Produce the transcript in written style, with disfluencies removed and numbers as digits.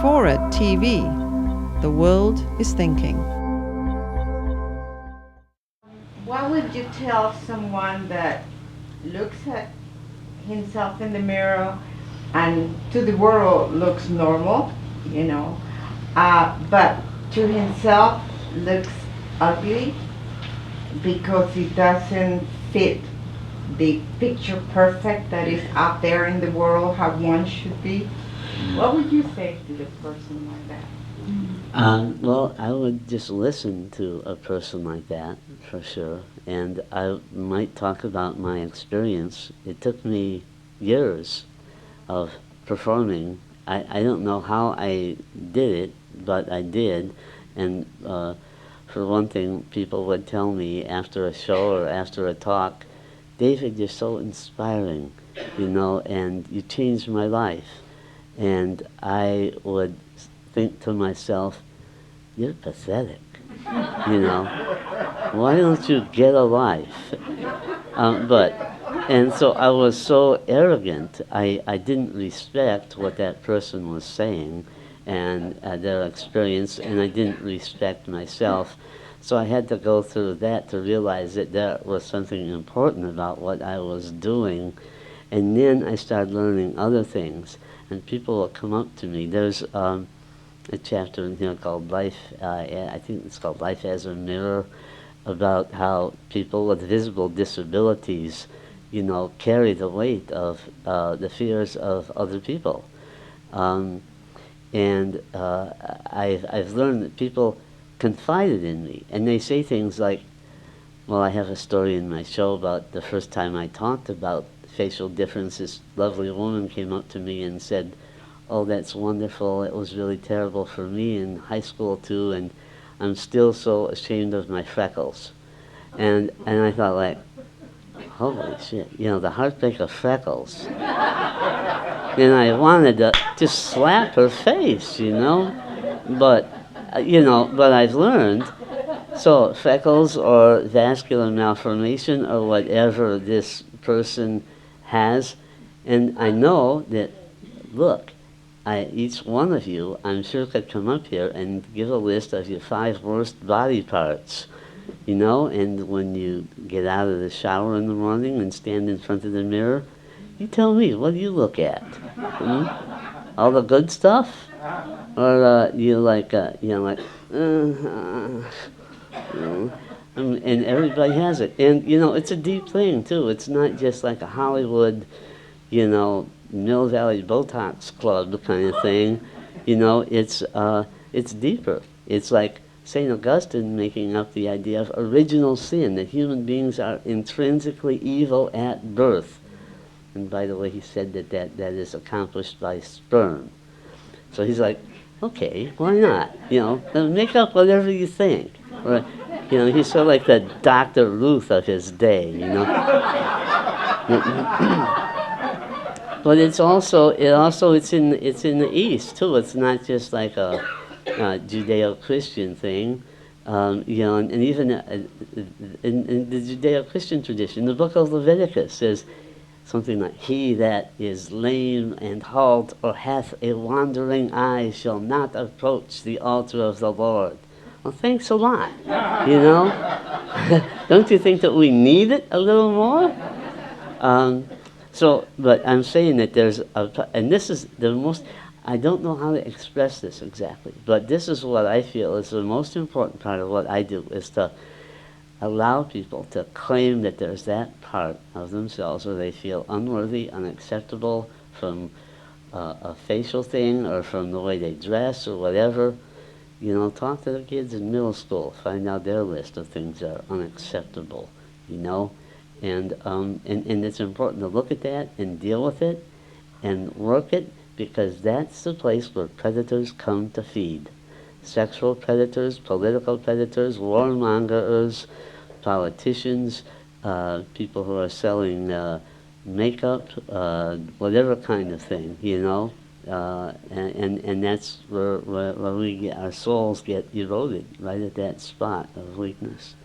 FORA.tv. The world is thinking. What would you tell someone that looks at himself in the mirror and to the world looks normal, but to himself looks ugly because it doesn't fit the picture perfect that is out there in the world how one should be? What would you say to the person like that? Well, I would just listen to a person like that, for sure, and I might talk about my experience. It took me years of performing. I don't know how I did it, but I did, and for one thing, people would tell me after a show or after a talk, David, you're so inspiring, and you changed my life. And I would think to myself, you're pathetic, why don't you get a life? And so I was so arrogant, I didn't respect what that person was saying and their experience, and I didn't respect myself. So I had to go through that to realize that there was something important about what I was doing. And then I started learning other things, and people will come up to me. There's a chapter in here called Life, I think it's called Life as a Mirror, about how people with visible disabilities, carry the weight of the fears of other people. I've learned that people confided in me, and they say things like, well, I have a story in my show about the first time I talked about facial difference. This lovely woman came up to me and said, oh, that's wonderful, it was really terrible for me in high school too, and I'm still so ashamed of my freckles. And I thought, like, holy shit, the heartbreak of freckles. And I wanted to just slap her face, but I've learned, so freckles or vascular malformation or whatever this person has, and I know that, look, each one of you, I'm sure, could come up here and give a list of your 5 worst body parts, and when you get out of the shower in the morning and stand in front of the mirror, you tell me, what do you look at? All the good stuff? Or you like, and everybody has it. And, it's a deep thing, too. It's not just like a Hollywood, Mill Valley Botox Club kind of thing. It's deeper. It's like St. Augustine making up the idea of original sin, that human beings are intrinsically evil at birth. And by the way, he said that is accomplished by sperm. So he's like, okay, why not? Make up whatever you think. Or, he's sort of like the Dr. Ruth of his day, But it's in the East too. It's not just like a Judeo-Christian thing, and even in the Judeo-Christian tradition, the book of Leviticus says something like, he that is lame and halt or hath a wandering eye shall not approach the altar of the Lord. Well, thanks a lot, Don't you think that we need it a little more? But I'm saying that and this is the most, I don't know how to express this exactly, but this is what I feel is the most important part of what I do, is to allow people to claim that there's that part of themselves where they feel unworthy, unacceptable from a facial thing or from the way they dress or whatever. Talk to the kids in middle school, find out their list of things that are unacceptable, And it's important to look at that and deal with it and work it, because that's the place where predators come to feed. Sexual predators, political predators, warmongers, politicians, people who are selling makeup, whatever kind of thing, and that's where our souls get eroded, right at that spot of weakness.